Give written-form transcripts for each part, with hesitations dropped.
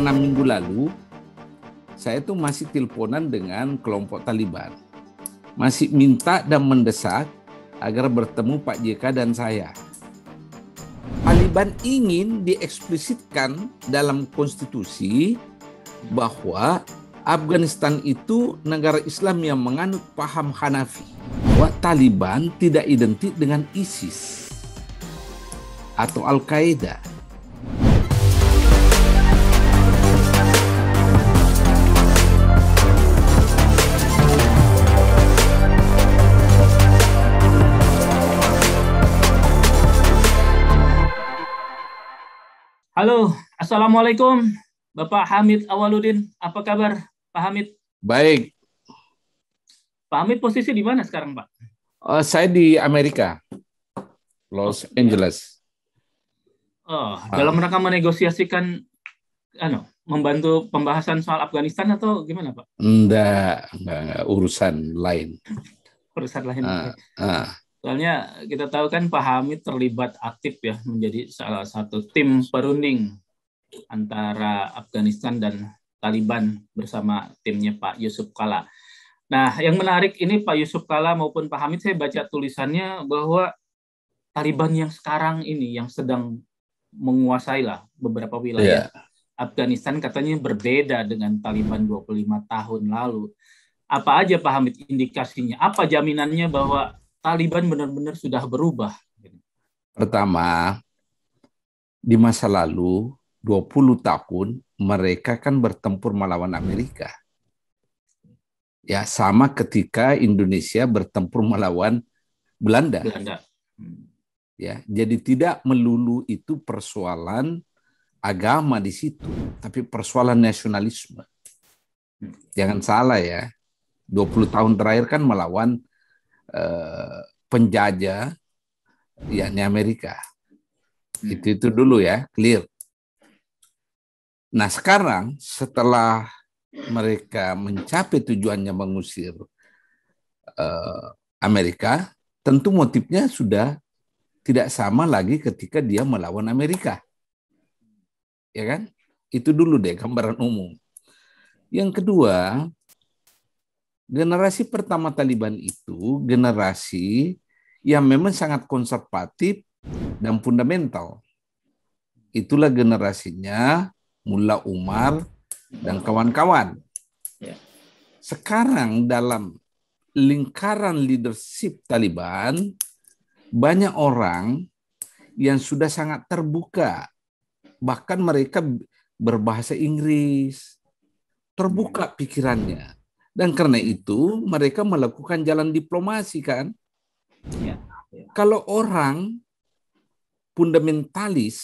6 minggu lalu, saya tuh masih teleponan dengan kelompok Taliban. Masih minta dan mendesak agar bertemu Pak JK dan saya. Taliban ingin dieksplisitkan dalam konstitusi bahwa Afghanistan itu negara Islam yang menganut paham Hanafi. Bahwa Taliban tidak identik dengan ISIS atau Al-Qaeda. Halo, Assalamualaikum Bapak Hamid Awaludin. Apa kabar Pak Hamid? Baik. Pak Hamid posisi di mana sekarang Pak? Saya di Amerika, Los Angeles. Dalam rangka menegosiasikan, membantu pembahasan soal Afghanistan atau gimana Pak? Enggak, urusan lain. Urusan lain. Soalnya kita tahu kan Pak Hamid terlibat aktif ya menjadi salah satu tim perunding antara Afghanistan dan Taliban bersama timnya Pak Yusuf Kala. Nah, yang menarik ini Pak Yusuf Kala maupun Pak Hamid, saya baca tulisannya bahwa Taliban yang sekarang ini yang sedang menguasai lah beberapa wilayah Afghanistan katanya berbeda dengan Taliban 25 tahun lalu. Apa aja Pak Hamid indikasinya? Apa jaminannya bahwa Taliban benar-benar sudah berubah? Pertama, di masa lalu 20 tahun mereka kan bertempur melawan Amerika. Ya, sama ketika Indonesia bertempur melawan Belanda. Ya, jadi tidak melulu itu persoalan agama di situ, tapi persoalan nasionalisme. Jangan salah ya, 20 tahun terakhir kan melawan penjajah, yakni Amerika. Itu dulu ya, clear. Nah sekarang setelah mereka mencapai tujuannya mengusir Amerika, tentu motifnya sudah tidak sama lagi ketika dia melawan Amerika. Ya kan? Itu dulu deh gambaran umum. Yang kedua, generasi pertama Taliban itu generasi yang memang sangat konservatif dan fundamental. Itulah generasinya Mullah Umar dan kawan-kawan. Sekarang dalam lingkaran leadership Taliban, banyak orang yang sudah sangat terbuka. Bahkan mereka berbahasa Inggris, terbuka pikirannya. Dan karena itu mereka melakukan jalan diplomasi kan. Kalau orang fundamentalis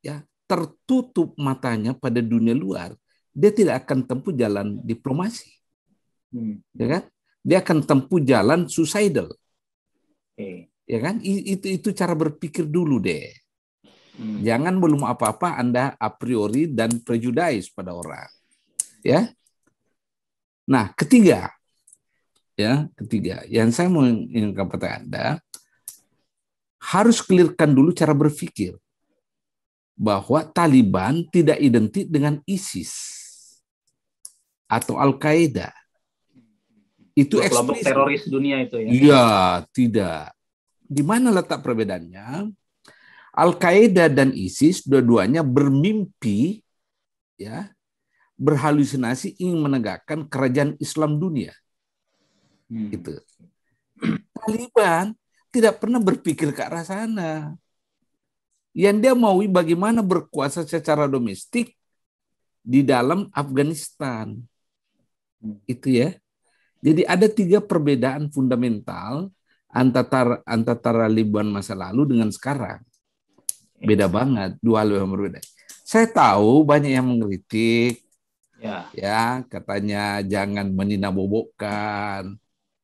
ya tertutup matanya pada dunia luar, dia tidak akan tempuh jalan diplomasi. Ya kan? Dia akan tempuh jalan suicidal. Ya kan? Itu cara berpikir dulu deh. Jangan belum apa-apa Anda a priori dan prejudice pada orang. Ya. Nah, ketiga yang saya mau inginkan pada Anda, harus clearkan dulu cara berpikir bahwa Taliban tidak identik dengan ISIS atau Al-Qaeda. Itu kelompok teroris dunia itu ya? Iya, tidak. Di mana letak perbedaannya? Al-Qaeda dan ISIS dua-duanya bermimpi, ya, berhalusinasi ingin menegakkan kerajaan Islam dunia. Gitu. Taliban tidak pernah berpikir ke arah sana. Yang dia mau bagaimana berkuasa secara domestik di dalam Afghanistan. Itu ya. Jadi ada 3 perbedaan fundamental antara Taliban masa lalu dengan sekarang. Beda banget, 2 hal yang berbeda. Saya tahu banyak yang mengkritik. Ya, katanya jangan meninabobokan,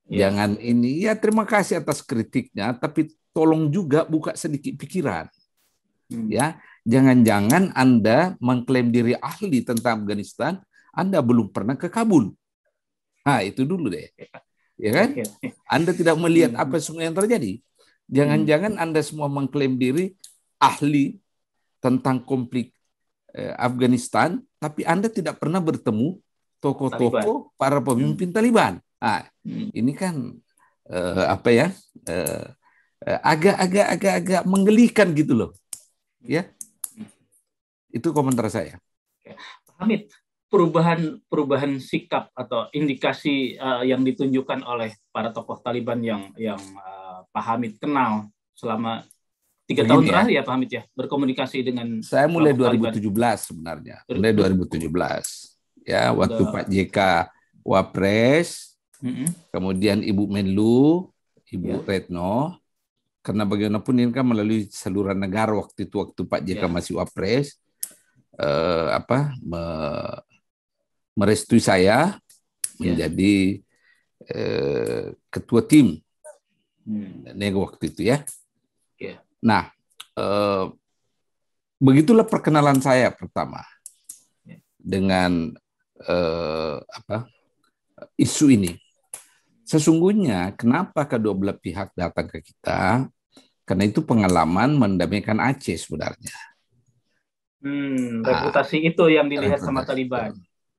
jangan ini. Ya, terima kasih atas kritiknya, tapi tolong juga buka sedikit pikiran. Ya, jangan-jangan Anda mengklaim diri ahli tentang Afghanistan, Anda belum pernah ke Kabul. Nah, itu dulu deh. Ya kan? Anda tidak melihat apa semua yang terjadi. Jangan-jangan Anda semua mengklaim diri ahli tentang konflik Afghanistan, tapi Anda tidak pernah bertemu tokoh-tokoh para pemimpin Taliban. Nah, ini kan apa ya? Agak menggelikan gitu loh. Ya. Itu komentar saya. Pak Hamid, perubahan sikap atau indikasi yang ditunjukkan oleh para tokoh Taliban yang Pak Hamid kenal selama 3 tahun terakhir ya Pak Hamid ya, berkomunikasi dengan saya mulai 2017 Taliban. Sebenarnya. Mulai 2017. Ya, waktu Pak JK Wapres, kemudian Ibu Menlu, Ibu Retno, karena bagaimanapun ini kan melalui saluran negara waktu Pak JK masih Wapres, merestui saya menjadi ketua tim nego waktu itu ya. Nah, begitulah perkenalan saya pertama dengan isu ini. Sesungguhnya kenapa kedua belah pihak datang ke kita? Karena itu pengalaman mendamaikan Aceh sebenarnya. Reputasi itu yang dilihat sama Taliban.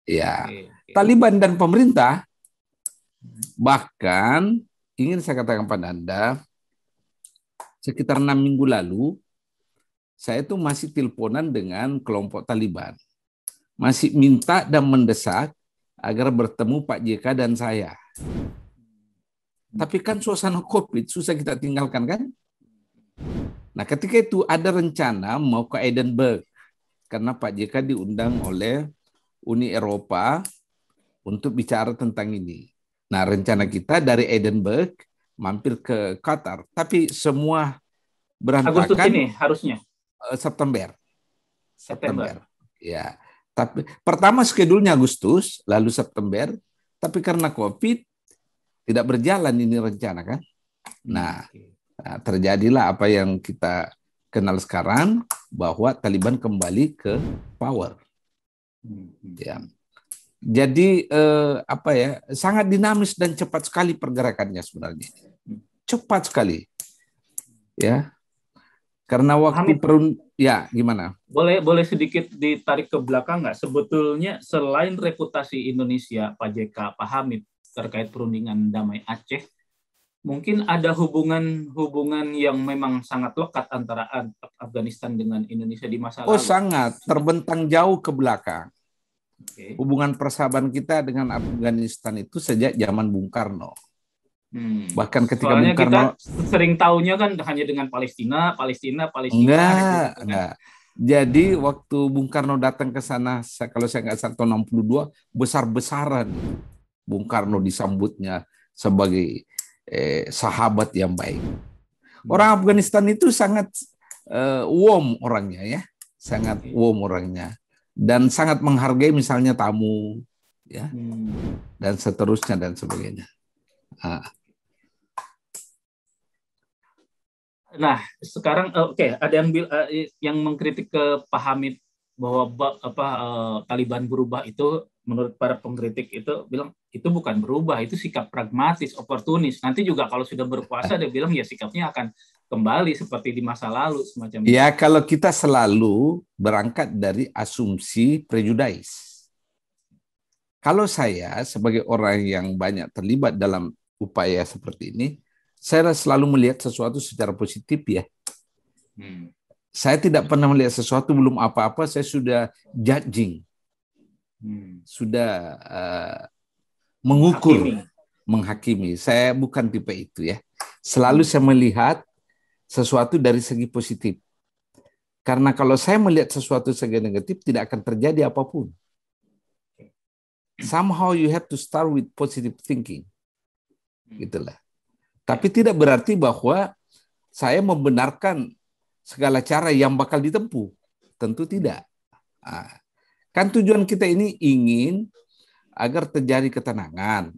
Ya, Taliban dan pemerintah bahkan ingin saya katakan pada Anda, sekitar 6 minggu lalu, saya itu masih teleponan dengan kelompok Taliban. Masih minta dan mendesak agar bertemu Pak JK dan saya. Tapi kan suasana COVID susah kita tinggalkan kan? Nah ketika itu ada rencana mau ke Edinburgh. Karena Pak JK diundang oleh Uni Eropa untuk bicara tentang ini. Nah rencana kita dari Edinburgh mampir ke Qatar, tapi semua berantakan. Agustus ini harusnya. September. Ya. Tapi pertama schedule-nya Agustus, lalu September, tapi karena COVID tidak berjalan ini rencana kan. Nah, terjadilah apa yang kita kenal sekarang, bahwa Taliban kembali ke power. Ya. Jadi sangat dinamis dan cepat sekali pergerakannya sebenarnya. Cepat sekali. Ya. Karena waktu ya gimana? Boleh sedikit ditarik ke belakang nggak? Sebetulnya selain reputasi Indonesia, Pak JK, Pak Hamid terkait perundingan damai Aceh, mungkin ada hubungan yang memang sangat lekat antara Afghanistan dengan Indonesia di masa lalu. Oh sangat, terbentang jauh ke belakang. Hubungan persahabatan kita dengan Afghanistan itu sejak zaman Bung Karno. Bahkan ketika Soalnya Bung Karno, kita sering tahunya kan hanya dengan Palestina. Enggak. Jadi waktu Bung Karno datang ke sana, kalau saya nggak salah tahun 62, besar-besaran Bung Karno disambutnya sebagai sahabat yang baik. Orang Afghanistan itu sangat warm orangnya ya, sangat warm orangnya, dan sangat menghargai misalnya tamu, ya, dan seterusnya dan sebagainya. Nah, sekarang ada yang mengkritik ke Pak Hamid bahwa Taliban berubah itu, menurut para pengkritik itu bilang itu bukan berubah, itu sikap pragmatis, oportunis. Nanti juga kalau sudah berkuasa dia bilang ya sikapnya akan kembali seperti di masa lalu semacam itu. Ya, kalau kita selalu berangkat dari asumsi prejudis. Kalau saya sebagai orang yang banyak terlibat dalam upaya seperti ini, saya selalu melihat sesuatu secara positif ya. Saya tidak pernah melihat sesuatu belum apa-apa, saya sudah judging. Sudah mengukur, menghakimi. Saya bukan tipe itu ya. Selalu saya melihat sesuatu dari segi positif. Karena kalau saya melihat sesuatu segi negatif, tidak akan terjadi apapun. Somehow you have to start with positive thinking. Gitulah. Tapi tidak berarti bahwa saya membenarkan segala cara yang bakal ditempuh. Tentu tidak. Kan tujuan kita ini ingin agar terjadi ketenangan.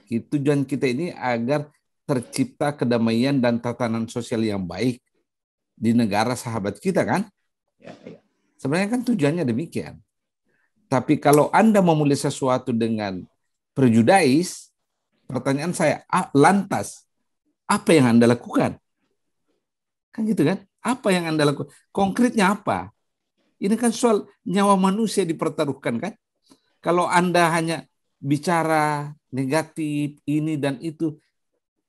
Tujuan kita ini agar tercipta kedamaian dan tatanan sosial yang baik di negara sahabat kita kan? Sebenarnya kan tujuannya demikian. Tapi kalau Anda memulai sesuatu dengan prejudis, pertanyaan saya, lantas apa yang Anda lakukan? Kan gitu kan? Apa yang Anda lakukan? Konkretnya apa? Ini kan soal nyawa manusia dipertaruhkan kan. Kalau Anda hanya bicara negatif ini dan itu,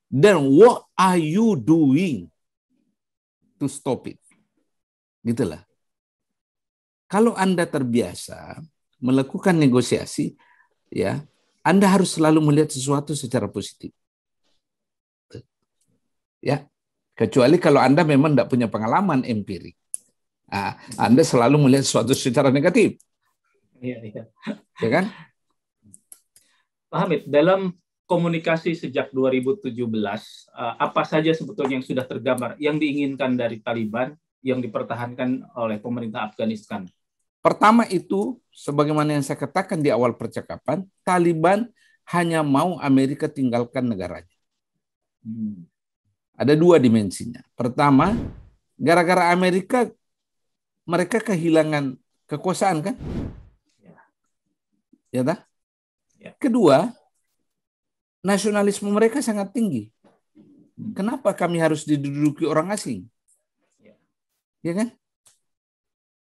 then what are you doing to stop it? Gitulah. Kalau Anda terbiasa melakukan negosiasi, ya, Anda harus selalu melihat sesuatu secara positif. Ya, kecuali kalau Anda memang tidak punya pengalaman empirik. Nah, Anda selalu melihat sesuatu secara negatif. Iya. Ya kan? Pak Hamid, dalam komunikasi sejak 2017, apa saja sebetulnya yang sudah tergambar, yang diinginkan dari Taliban, yang dipertahankan oleh pemerintah Afghanistan? Pertama itu, sebagaimana yang saya katakan di awal percakapan, Taliban hanya mau Amerika tinggalkan negaranya. Ada dua dimensinya. Pertama, gara-gara Amerika, mereka kehilangan kekuasaan kan? Ya tak? Kedua, nasionalisme mereka sangat tinggi. Kenapa kami harus diduduki orang asing? Ya kan?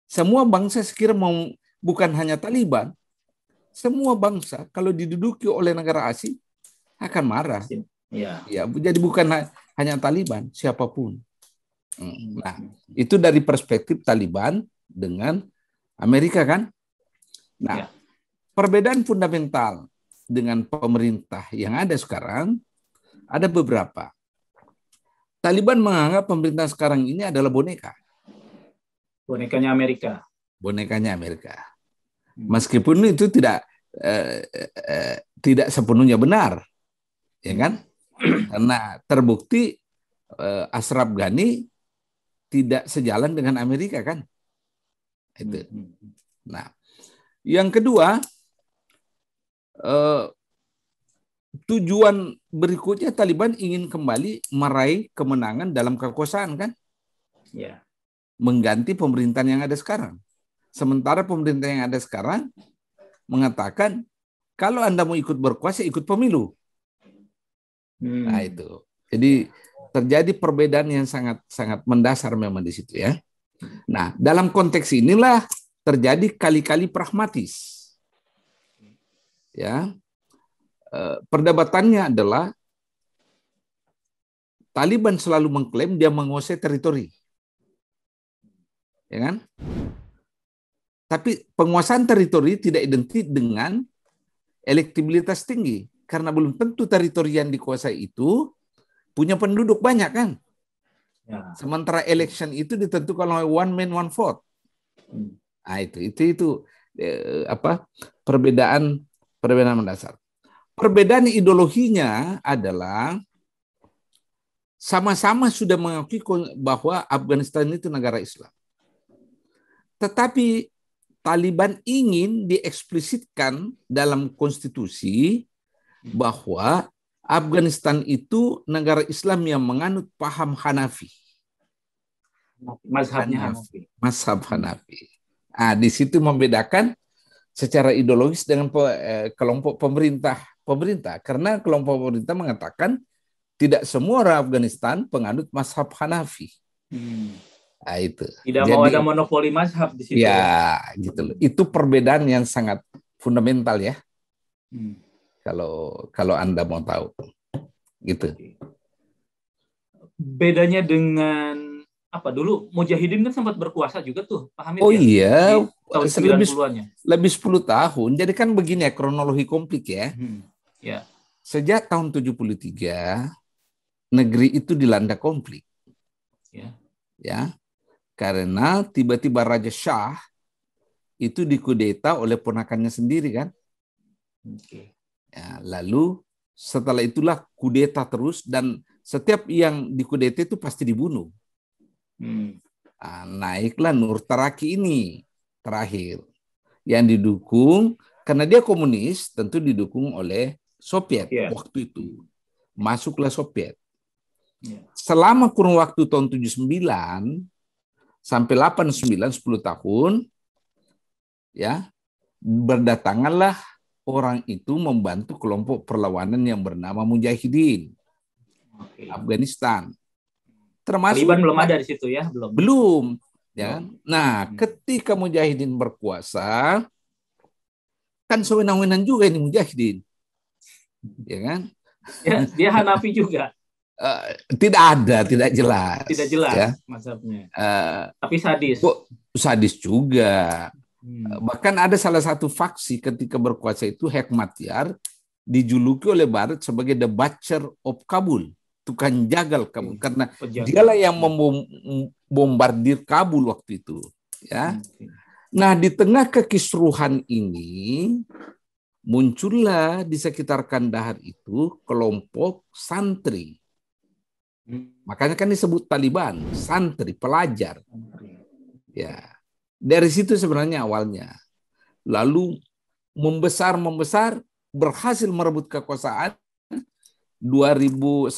Semua bangsa sekira mau, bukan hanya Taliban, semua bangsa kalau diduduki oleh negara asing akan marah. Ya, jadi bukan hanya Taliban, siapapun. Nah, itu dari perspektif Taliban dengan Amerika kan? Nah, perbedaan fundamental dengan pemerintah yang ada sekarang ada beberapa. Taliban menganggap pemerintah sekarang ini adalah boneka. Bonekanya Amerika. Bonekanya Amerika. Meskipun itu tidak sepenuhnya benar, ya kan? Karena terbukti Ashraf Ghani tidak sejalan dengan Amerika kan? Itu. Nah, yang kedua, tujuan berikutnya Taliban ingin kembali meraih kemenangan dalam kekuasaan kan? Ya. Mengganti pemerintahan yang ada sekarang. Sementara pemerintah yang ada sekarang mengatakan kalau Anda mau ikut berkuasa, ikut pemilu. Nah itu. Jadi terjadi perbedaan yang sangat mendasar memang di situ ya. Nah, dalam konteks inilah terjadi kali-kali pragmatis. Ya. Perdebatannya adalah Taliban selalu mengklaim dia menguasai teritori. Ya kan? Tapi penguasaan teritori tidak identik dengan elektabilitas tinggi. Karena belum tentu teritori yang dikuasai itu punya penduduk banyak kan. Ya. Sementara election itu ditentukan oleh one man one vote. Nah, itu perbedaan mendasar. Perbedaan ideologinya adalah sama-sama sudah mengakui bahwa Afghanistan itu negara Islam. Tetapi Taliban ingin dieksplisitkan dalam konstitusi bahwa Afghanistan itu negara Islam yang menganut paham Hanafi. Mazhab Hanafi. Nah, di situ membedakan secara ideologis dengan kelompok pemerintah. Karena kelompok pemerintah mengatakan tidak semua orang Afghanistan penganut mazhab Hanafi. Nah, itu. Tidak mau ada monopoli mazhab di situ. Ya, gitu loh. Itu perbedaan yang sangat fundamental ya. Kalau Anda mau tahu. Gitu. Bedanya dengan apa dulu Mujahidin kan sempat berkuasa juga tuh, Pak Hamid. Oh ya? Iya, lebih 10 tahun. Jadi kan begini ya, kronologi komplik ya. Ya. Sejak tahun 73 negeri itu dilanda konflik. Ya. Karena tiba-tiba Raja Shah itu dikudeta oleh ponakannya sendiri kan. Ya, lalu setelah itulah kudeta terus dan setiap yang dikudeta itu pasti dibunuh. Nah, naiklah Nur Taraki ini terakhir yang didukung karena dia komunis, tentu didukung oleh Soviet waktu itu. Masuklah Soviet. Selama kurun waktu tahun 79 sampai 89, 10 tahun, ya, berdatanganlah orang itu membantu kelompok perlawanan yang bernama Mujahidin Afghanistan. Termasuk Taliban belum ada di situ ya, belum. Ya kan? Nah, ketika mujahidin berkuasa, kan sewenang-wenang juga ini mujahidin. Ya kan? Ya, dia Hanafi juga. Tidak jelas. Tidak jelas ya. mazhabnya. Tapi sadis. Sadis juga. Bahkan ada salah satu faksi ketika berkuasa itu Hekmatyar dijuluki oleh Barat sebagai the butcher of Kabul, tukang jagal Kabul, karena dialah yang membombardir Kabul waktu itu. Ya. Nah, di tengah kekisruhan ini muncullah di sekitar Kandahar itu kelompok santri. Makanya kan disebut Taliban, santri, pelajar. Ya. Dari situ sebenarnya awalnya. Lalu membesar, berhasil merebut kekuasaan 1996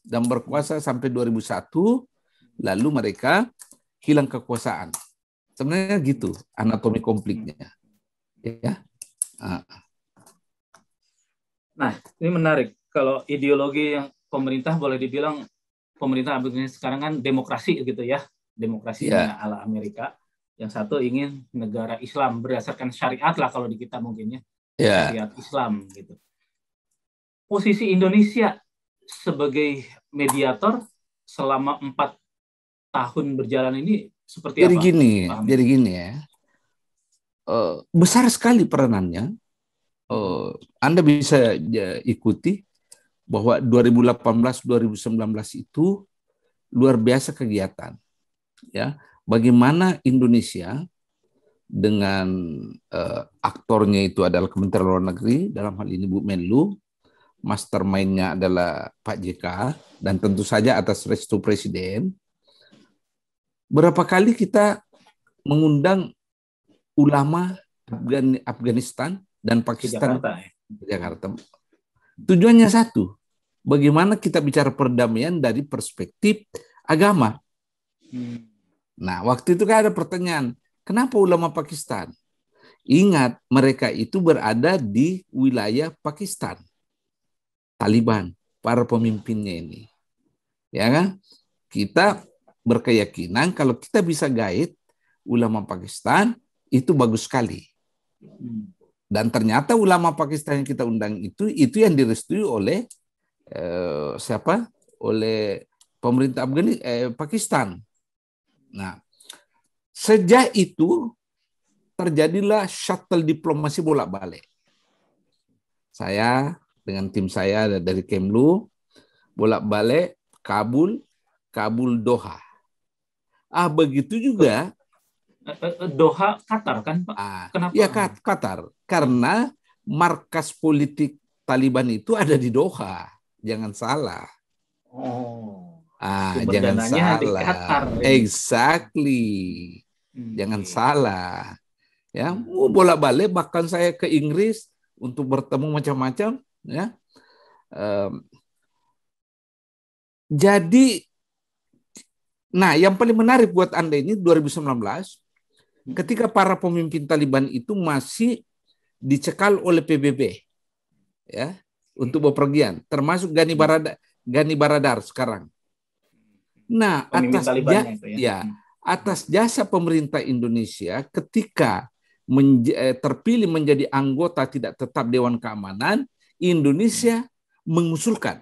dan berkuasa sampai 2001, lalu mereka hilang kekuasaan. Sebenarnya gitu anatomi konfliknya. Ya. Nah, ini menarik. Kalau ideologi yang pemerintah boleh dibilang pemerintah sekarang kan demokrasi gitu ya. Demokrasinya ala Amerika. Yang satu ingin negara Islam berdasarkan syariat lah kalau di kita mungkin ya. Syariat Islam gitu. Posisi Indonesia sebagai mediator selama 4 tahun berjalan ini seperti apa? Jadi gini ya. Besar sekali peranannya. Anda bisa ikuti bahwa 2018-2019 itu luar biasa kegiatan. Ya, bagaimana Indonesia dengan aktornya itu adalah Kementerian Luar Negeri, dalam hal ini Bu Menlu, mastermind-nya adalah Pak JK, dan tentu saja atas restu Presiden. Berapa kali kita mengundang ulama Afghanistan dan Pakistan ke Jakarta. Tujuannya satu, bagaimana kita bicara perdamaian dari perspektif agama. Nah, waktu itu kan ada pertanyaan, kenapa ulama Pakistan? Ingat, mereka itu berada di wilayah Pakistan. Taliban, para pemimpinnya ini. Ya kan? Kita berkeyakinan kalau kita bisa guide ulama Pakistan, itu bagus sekali. Dan ternyata ulama Pakistan yang kita undang itu yang direstui oleh siapa? Oleh pemerintah Pakistan. Nah, sejak itu terjadilah shuttle diplomasi bolak-balik. Saya dengan tim saya dari Kemlu bolak-balik Kabul, Doha. Begitu juga Doha, Qatar kan Pak? Kenapa? Ya Qatar, karena markas politik Taliban itu ada di Doha. Jangan salah. Jangan salah. Qatar, exactly. Jangan salah. Ya, bolak-balik bahkan saya ke Inggris untuk bertemu macam-macam. Ya. Jadi, nah yang paling menarik buat Anda ini 2019, ketika para pemimpin Taliban itu masih dicekal oleh PBB, ya, untuk bepergian, termasuk Ghani Baradar sekarang. Nah, atas jasa pemerintah Indonesia ketika terpilih menjadi anggota tidak tetap Dewan Keamanan, Indonesia mengusulkan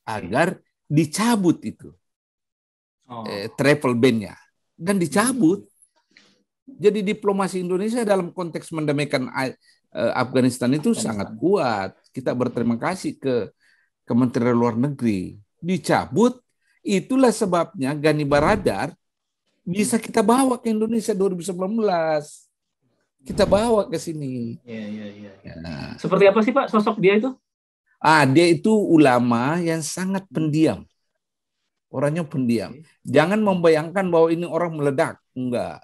agar dicabut itu travel ban-nya, dan dicabut. Jadi diplomasi Indonesia dalam konteks mendamaikan Afghanistan itu sangat kuat. Kita berterima kasih ke Kementerian Luar Negeri. Dicabut, itulah sebabnya Ghani Baradar bisa kita bawa ke Indonesia 2019. Kita bawa ke sini. Ya. Seperti apa sih Pak sosok dia itu? Dia itu ulama yang sangat pendiam. Orangnya pendiam. Jangan membayangkan bahwa ini orang meledak. Enggak.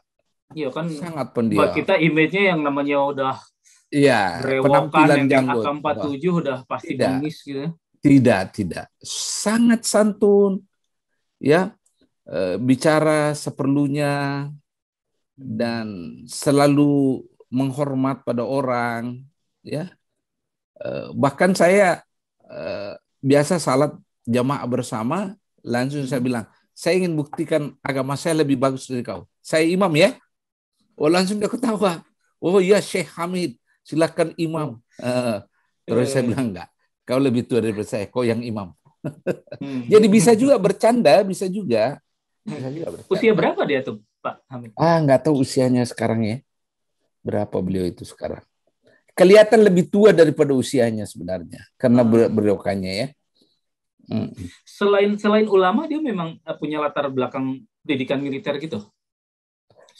Iya kan, sangat pendiam. Kita image-nya yang namanya udah penampilan yang AK-47 udah pasti bengis gitu. Tidak. Sangat santun. Ya. Bicara seperlunya dan selalu menghormat pada orang, ya. Bahkan saya biasa salat jamaah bersama, langsung saya bilang, saya ingin buktikan agama saya lebih bagus dari kau. Saya imam ya. Oh langsung dia ketawa. Oh iya Syekh Hamid, silakan imam. Terus saya bilang enggak. Kau lebih tua daripada saya, kau yang imam. Jadi bisa juga bercanda, bisa juga. Usia berapa dia tuh, Pak Hamid? Nggak tahu usianya sekarang ya. Berapa beliau itu sekarang? Kelihatan lebih tua daripada usianya sebenarnya, karena berokannya ya. Selain ulama, dia memang punya latar belakang pendidikan militer gitu.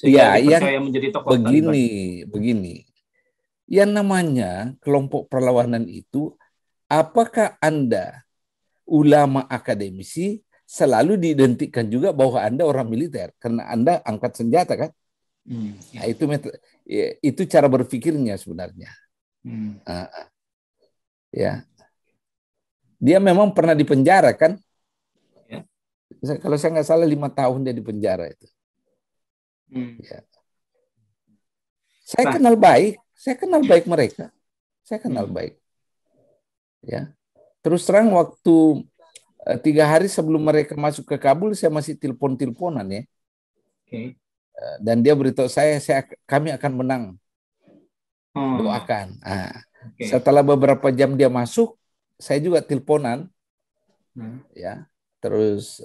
Iya, dipercaya menjadi tokoh begini. Yang namanya kelompok perlawanan itu, apakah Anda ulama akademisi selalu diidentikan juga bahwa Anda orang militer karena Anda angkat senjata kan? Nah, itu cara berpikirnya sebenarnya. Ya, dia memang pernah dipenjara kan? Ya. Kalau saya nggak salah 5 tahun dia dipenjara itu. Ya. Saya kenal baik mereka. Saya kenal baik. Ya. Terus terang waktu 3 hari sebelum mereka masuk ke Kabul, saya masih telepon-teleponan ya. Dan dia beritahu kami akan menang. Doakan. Setelah beberapa jam dia masuk, saya juga teleponan. Ya. Terus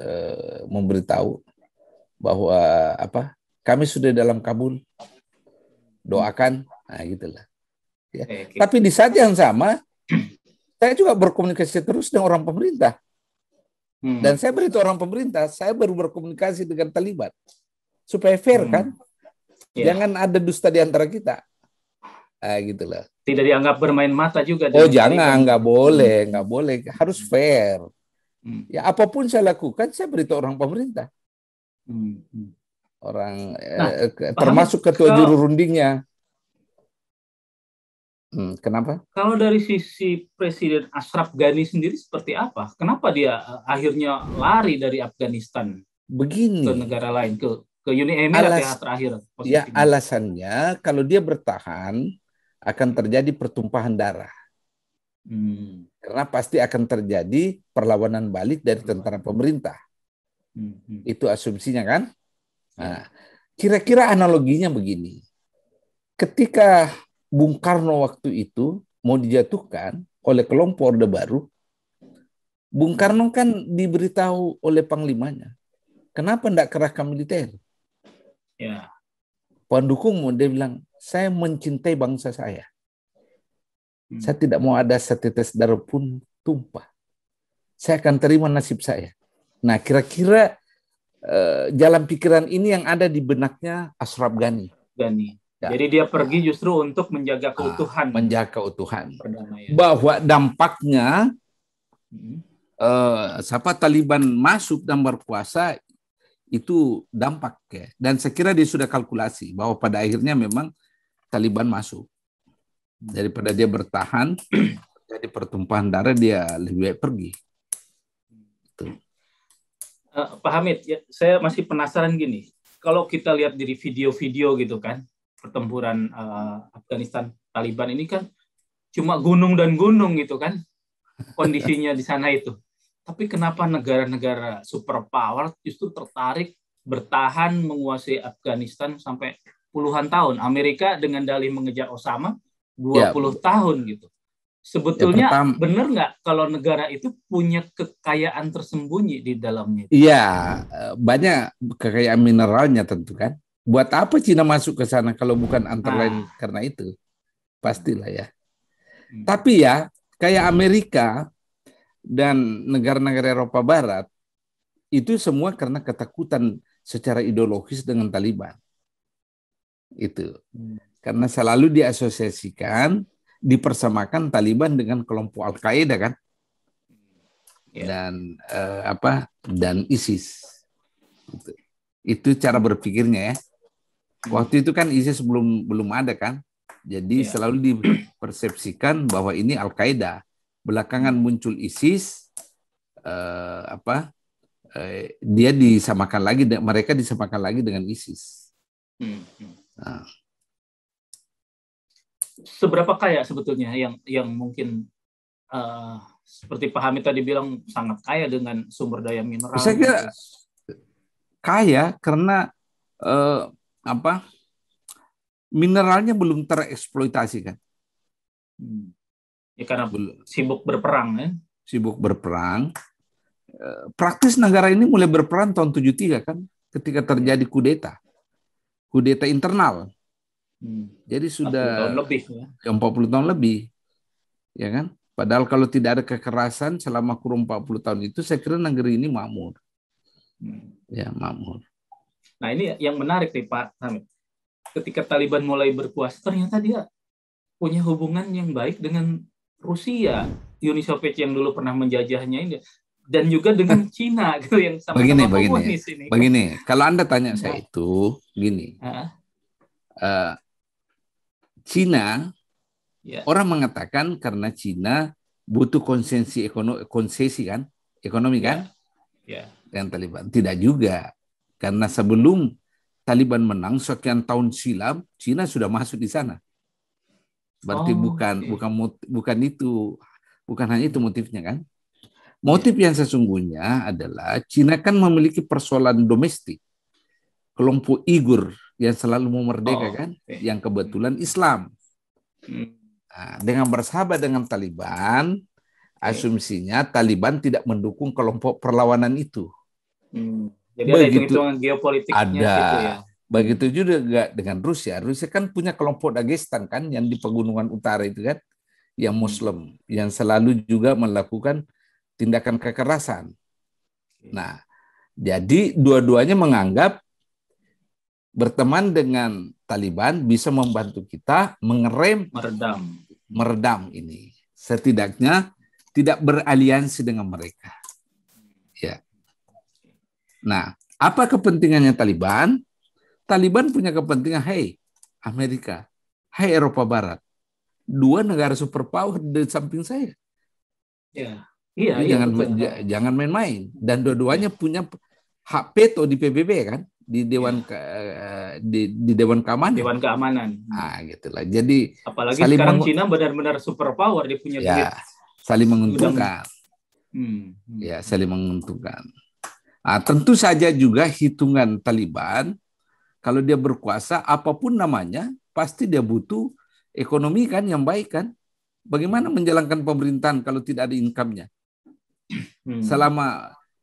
memberitahu bahwa kami sudah dalam Kabul. Doakan. Nah, gitulah. Ya. Tapi di saat yang sama, saya juga berkomunikasi terus dengan orang pemerintah. Dan saya beritahu orang pemerintah, saya baru berkomunikasi dengan Taliban. Supaya fair kan? Jangan ada dusta di antara kita. Gitulah. Tidak dianggap bermain mata juga. Jangan, nggak boleh. Harus fair. Ya apapun saya lakukan, saya beritahu orang pemerintah. Orang termasuk ketua juru rundingnya. Kenapa? Kalau dari sisi Presiden Ashraf Ghani sendiri seperti apa? Kenapa dia akhirnya lari dari Afghanistan ke negara lain, ke Uni Emirat terakhir? Ya alasannya kalau dia bertahan akan terjadi pertumpahan darah. Karena pasti akan terjadi perlawanan balik dari tentara pemerintah. Itu asumsinya kan? Nah, kira-kira analoginya begini. Ketika Bung Karno waktu itu mau dijatuhkan oleh kelompok Orde Baru, Bung Karno kan diberitahu oleh panglimanya, kenapa tidak kerahkan militer? Ya. Pendukungmu dia bilang, saya mencintai bangsa saya. Saya tidak mau ada setetes darah pun tumpah. Saya akan terima nasib saya. Nah, kira-kira jalan pikiran ini yang ada di benaknya Ashraf Ghani. Ya. Jadi dia pergi justru untuk menjaga keutuhan. Bahwa dampaknya Taliban masuk dan berkuasa itu dampak ya. Dan saya kira dia sudah kalkulasi bahwa pada akhirnya memang Taliban masuk. Daripada dia bertahan jadi pertumpahan darah, dia lebih baik pergi. Pak Hamid, ya, saya masih penasaran gini. Kalau kita lihat dari video-video gitu kan, pertempuran Afghanistan Taliban ini kan cuma gunung dan gunung gitu kan kondisinya di sana itu. Tapi kenapa negara-negara superpower justru tertarik bertahan menguasai Afghanistan sampai puluhan tahun? Amerika dengan dalih mengejar Osama 20 tahun gitu. Sebetulnya benar nggak kalau negara itu punya kekayaan tersembunyi di dalamnya? Iya, banyak kekayaan mineralnya tentu kan. Buat apa Cina masuk ke sana kalau bukan antara lain karena itu? Pastilah ya. Tapi ya, kayak Amerika dan negara-negara Eropa Barat, itu semua karena ketakutan secara ideologis dengan Taliban. Itu. Karena selalu diasosiasikan, dipersamakan Taliban dengan kelompok Al-Qaeda kan? Dan dan ISIS. Itu cara berpikirnya ya. Waktu itu kan ISIS belum ada kan? Jadi selalu dipersepsikan bahwa ini Al-Qaeda. Belakangan muncul ISIS, dia disamakan lagi, mereka disamakan lagi dengan ISIS. Nah. Seberapa kaya sebetulnya yang mungkin seperti Pak Hamid tadi bilang sangat kaya dengan sumber daya mineral? kaya karena mineralnya belum tereksploitasi kan. Ya, karena sibuk berperang ya. Sibuk berperang. Praktis negara ini mulai berperang tahun 73 kan, ketika terjadi kudeta internal. Jadi sudah 40 tahun lebih ya. 40 tahun lebih. Ya kan? Padahal kalau tidak ada kekerasan selama kurun 40 tahun itu, saya kira negeri ini makmur. Ya, makmur. Nah, ini yang menarik nih Pak Hamid. Ketika Taliban mulai berkuasa, ternyata dia punya hubungan yang baik dengan Rusia, Uni Soviet yang dulu pernah menjajahnya ini, dan juga dengan Cina gitu yang sama-sama komunis ini. Begini, kalau Anda tanya saya itu gini. Cina, orang mengatakan karena Cina butuh konsesi kan, ekonomi kan, dengan Taliban. Tidak juga, karena sebelum Taliban menang sekian tahun silam, Cina sudah masuk di sana. Berarti bukan hanya itu motifnya kan. Motif yang sesungguhnya adalah Cina kan memiliki persoalan domestik. Kelompok Uighur yang selalu mau merdeka kan, yang kebetulan Islam. Nah, dengan bersahabat dengan Taliban, asumsinya Taliban tidak mendukung kelompok perlawanan itu. Jadi ada hitung-hitungan geopolitiknya ada. situ ya. Begitu juga dengan Rusia. Rusia kan punya kelompok Dagestan kan, yang di pegunungan utara itu kan, yang Muslim, yang selalu juga melakukan tindakan kekerasan. Nah, jadi dua-duanya menganggap berteman dengan Taliban bisa membantu kita meredam ini. Setidaknya tidak beraliansi dengan mereka. Ya. Nah, apa kepentingannya Taliban? Taliban punya kepentingan, hey Amerika, hey Eropa Barat, dua negara superpower di samping saya. Jangan main-main. Dan dua-duanya punya hak veto di PBB kan, di Dewan Keamanan. Dewan Keamanan. Nah, gitulah. Jadi apalagi sekarang Cina benar-benar superpower, dia punya duit. Saling menguntungkan. Ya, saling menguntungkan. Nah, tentu saja juga hitungan Taliban, kalau dia berkuasa, apapun namanya, pasti dia butuh ekonomi kan yang baik kan. Bagaimana menjalankan pemerintahan kalau tidak ada income-nya?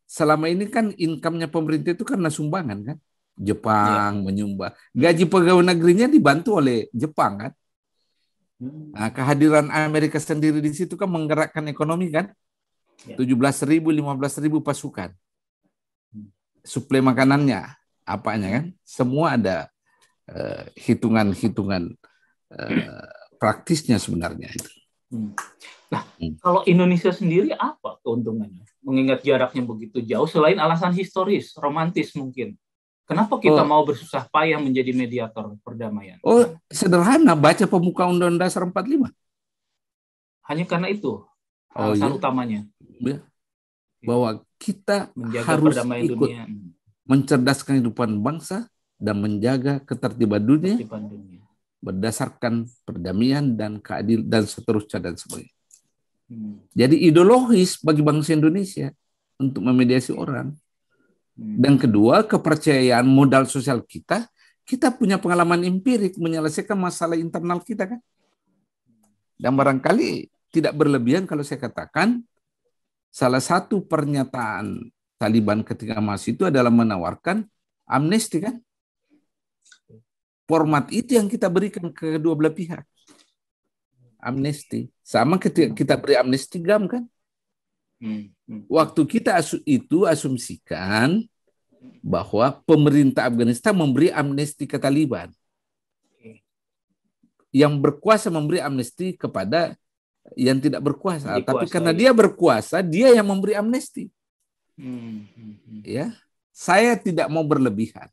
Selama ini kan income-nya pemerintah itu karena sumbangan kan. Jepang menyumbang. Gaji pegawai negerinya dibantu oleh Jepang kan. Nah, kehadiran Amerika sendiri di situ kan menggerakkan ekonomi kan. 17.000, 15.000 pasukan. Suplai makanannya. Apanya kan? Semua ada hitungan-hitungan praktisnya sebenarnya itu. Nah, kalau Indonesia sendiri apa keuntungannya? Mengingat jaraknya begitu jauh, selain alasan historis, romantis mungkin. Kenapa kita mau bersusah payah menjadi mediator perdamaian? Sederhana, baca Pemuka Undang-Undang Dasar 45. Hanya karena itu alasan utamanya. Ya. Bahwa kita menjaga harus ikut dunia. Mencerdaskan kehidupan bangsa dan menjaga ketertiban dunia berdasarkan perdamaian dan keadilan dan seterusnya dan sebagainya. Jadi ideologis bagi bangsa Indonesia untuk memediasi orang. Dan kedua, kepercayaan modal sosial kita punya pengalaman empirik menyelesaikan masalah internal kita kan. Dan barangkali tidak berlebihan kalau saya katakan salah satu pernyataan Taliban ketika masih itu adalah menawarkan amnesti kan. Format itu yang kita berikan ke kedua belah pihak. Amnesti. Sama ketika kita beri amnesti GAM kan. Waktu kita asumsikan bahwa pemerintah Afghanistan memberi amnesti ke Taliban. Yang berkuasa memberi amnesti kepada yang tidak berkuasa. Tapi karena dia berkuasa, dia yang memberi amnesti. Ya, saya tidak mau berlebihan,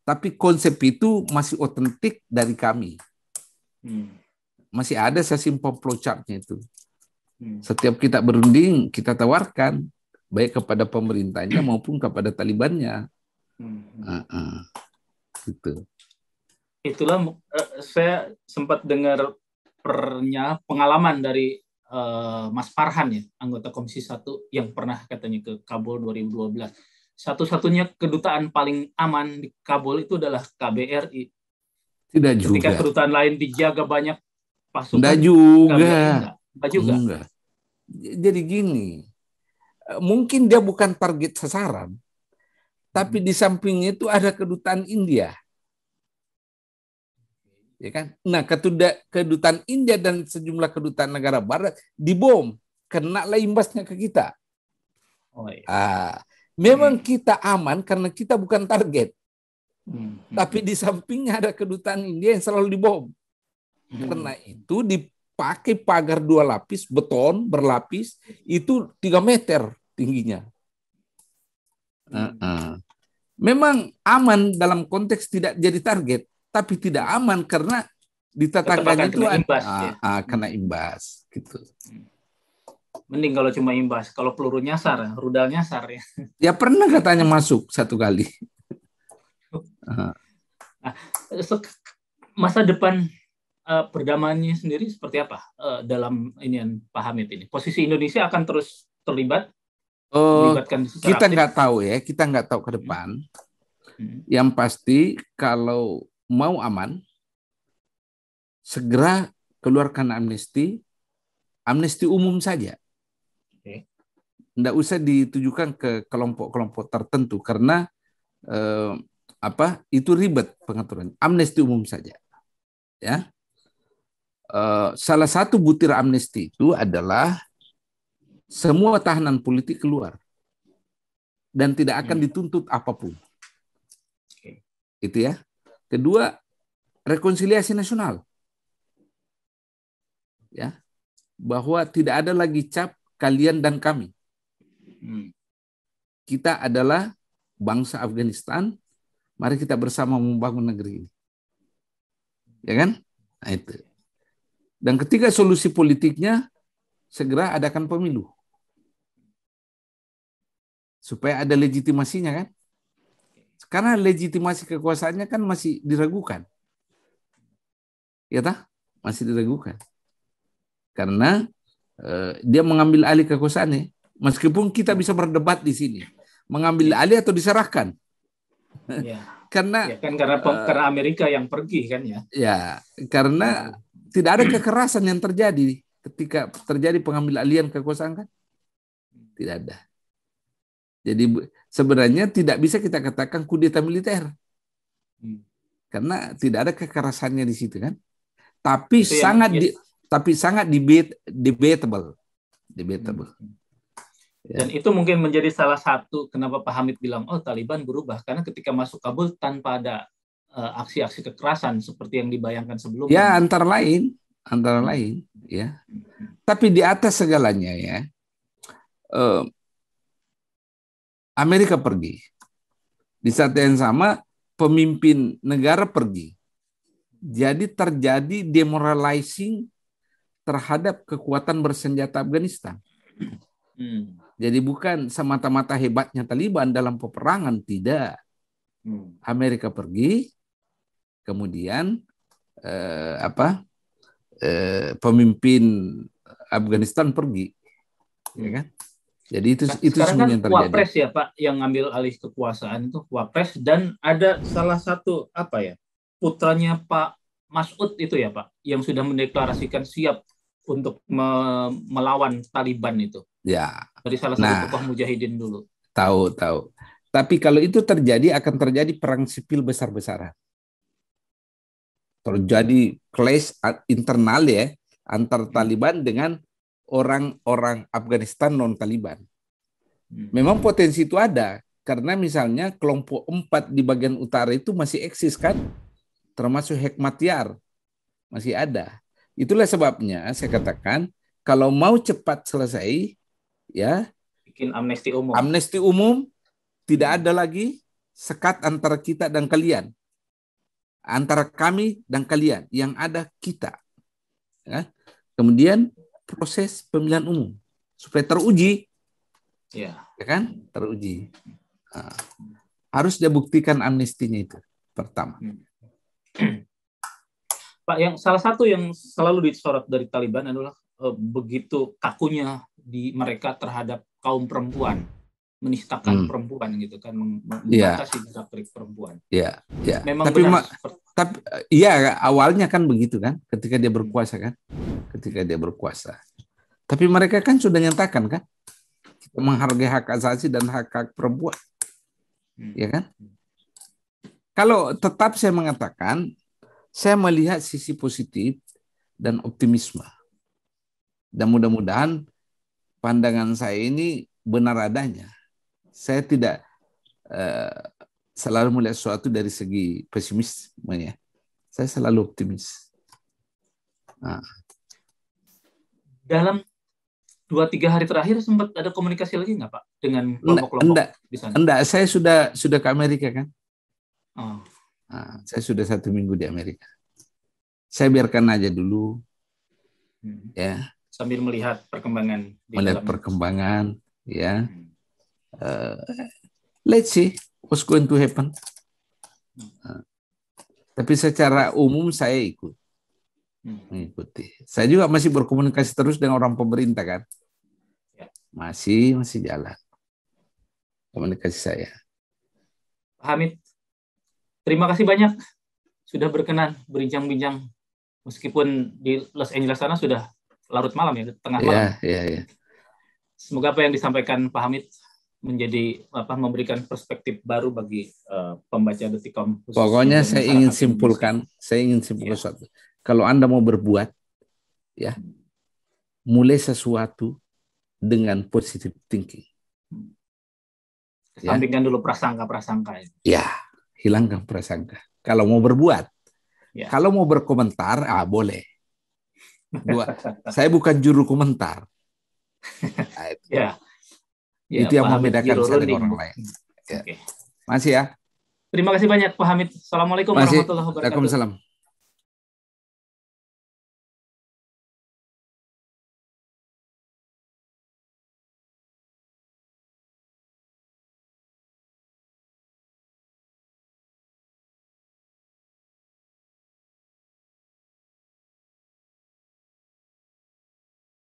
tapi konsep itu masih otentik dari kami. Masih ada saya simpan flowchart-nya itu. Setiap kita berunding, kita tawarkan baik kepada pemerintahnya maupun kepada Talibannya. Gitu. Itulah saya sempat dengar pengalaman dari Mas Farhan ya, anggota Komisi 1 yang pernah katanya ke Kabul 2012. satu-satunya kedutaan paling aman di Kabul itu adalah KBRI. Tidak Ketika juga. kedutaan lain dijaga banyak pasukan, Enggak juga. KBRI enggak juga. Enggak. Jadi gini, mungkin dia bukan target sasaran, tapi di sampingnya itu ada kedutaan India. Ya kan? Nah, kedutaan India dan sejumlah kedutaan negara barat dibom, kenalah imbasnya ke kita. Oh, iya. Memang kita aman karena kita bukan target. Tapi di sampingnya ada kedutaan India yang selalu dibom. Karena itu dipakai pagar 2 lapis beton berlapis, itu 3 meter tingginya. Memang aman dalam konteks tidak jadi target, tapi tidak aman karena di tetangganya itu kena imbas gitu. Mending kalau cuma imbas, kalau peluru nyasar, rudal nyasar ya. Ya pernah katanya masuk 1 kali. Nah, masa depan perdamaiannya sendiri seperti apa dalam ini Pak Hamid ini? Posisi Indonesia akan terus terlibat? Kita nggak tahu ya, kita nggak tahu ke depan. Yang pasti kalau mau aman, segera keluarkan amnesti umum saja. Nggak usah ditujukan ke kelompok-kelompok tertentu karena itu ribet pengaturan. Amnesti umum saja. Ya. Salah satu butir amnesti itu adalah semua tahanan politik keluar dan tidak akan dituntut apapun. Itu ya. Kedua, rekonsiliasi nasional. Ya. Bahwa tidak ada lagi cap kalian dan kami. Kita adalah bangsa Afghanistan, mari kita bersama membangun negeri ini. Ya kan? Nah, itu. Dan ketiga, solusi politiknya segera adakan pemilu. Supaya ada legitimasinya kan? Karena legitimasi kekuasaannya kan masih diragukan. Ya tak? Masih diragukan. Karena dia mengambil alih kekuasaannya. Meskipun kita bisa berdebat di sini. Mengambil alih atau diserahkan. Ya. Karena Amerika yang pergi kan ya. Ya, karena tidak ada kekerasan yang terjadi ketika terjadi pengambil alihan kekuasaan kan? Tidak ada. Jadi sebenarnya tidak bisa kita katakan kudeta militer. Karena tidak ada kekerasannya di situ kan. Tapi sangat debatable. Dan itu mungkin menjadi salah satu kenapa Pak Hamid bilang, Taliban berubah. Karena ketika masuk Kabul tanpa ada aksi-aksi kekerasan seperti yang dibayangkan sebelumnya. Ya, antara lain. Ya. Tapi di atas segalanya ya, Amerika pergi. Di saat yang sama, pemimpin negara pergi. Jadi terjadi demoralizing terhadap kekuatan bersenjata Afghanistan. Jadi bukan semata-mata hebatnya Taliban dalam peperangan, tidak. Amerika pergi, kemudian pemimpin Afghanistan pergi, ya kan? Jadi itu sekarang yang terjadi. Wapres ya Pak yang ngambil alih kekuasaan itu Wapres, dan ada salah satu putranya Pak Mas'ud itu ya Pak yang sudah mendeklarasikan siap untuk melawan Taliban itu. Ya. Dari salah satu tokoh mujahidin dulu. Tahu. Tapi kalau itu terjadi akan terjadi perang sipil besar-besaran. Terjadi clash internal ya antar Taliban dengan orang-orang Afghanistan non-Taliban. Memang potensi itu ada karena misalnya kelompok 4 di bagian utara itu masih eksis kan, termasuk Hekmatyar masih ada. Itulah sebabnya saya katakan kalau mau cepat selesai ya bikin amnesti umum. Amnesti umum, tidak ada lagi sekat antara kita dan kalian. Antara kami dan kalian, yang ada kita. Ya. Kemudian proses pemilihan umum supaya teruji. Ya kan? Teruji. Nah, harus dia buktikan amnestinya itu pertama. Pak, yang salah satu yang selalu disorot dari Taliban adalah begitu kakunya di mereka terhadap kaum perempuan. menistakan perempuan gitu kan, membatasi gerak-gerik perempuan. Iya, iya. Memang tapi benar. Tapi iya, awalnya kan begitu kan, ketika dia berkuasa kan, ketika dia berkuasa. Tapi mereka kan sudah nyatakan kan, menghargai hak asasi dan hak perempuan, ya kan? Kalau tetap saya mengatakan, saya melihat sisi positif dan optimisme. Dan mudah-mudahan pandangan saya ini benar adanya. Saya tidak selalu melihat sesuatu dari segi pesimisme ya. Saya selalu optimis. Nah. Dalam 2-3 hari terakhir sempat ada komunikasi lagi nggak Pak dengan kelompok-kelompok di sana? Enggak, saya sudah ke Amerika kan. Oh. Nah, saya sudah 1 minggu di Amerika. Saya biarkan aja dulu, ya. Sambil melihat perkembangan. Perkembangan, ya. Let's see what's going to happen. Tapi secara umum saya mengikuti. Saya juga masih berkomunikasi terus dengan orang pemerintah kan. Masih jalan komunikasi saya. Pak Hamid, terima kasih banyak sudah berkenan berbincang-bincang meskipun di Los Angeles sana sudah larut malam ya, tengah malam. Iya. Semoga apa yang disampaikan Pak Hamid memberikan perspektif baru bagi pembaca Detikcom. Pokoknya saya ingin simpulkan sesuatu. Kalau Anda mau berbuat, ya, mulai sesuatu dengan positive thinking. Kesampingkan dulu prasangka-prasangka. Ya, hilangkan prasangka. Kalau mau berbuat, kalau mau berkomentar, boleh. Saya bukan juru komentar. Itu yang membedakan saya dengan orang lain. Ya. Masih ya. Terima kasih banyak Pak Hamid. Assalamualaikum warahmatullahi wabarakatuh. Waalaikumsalam.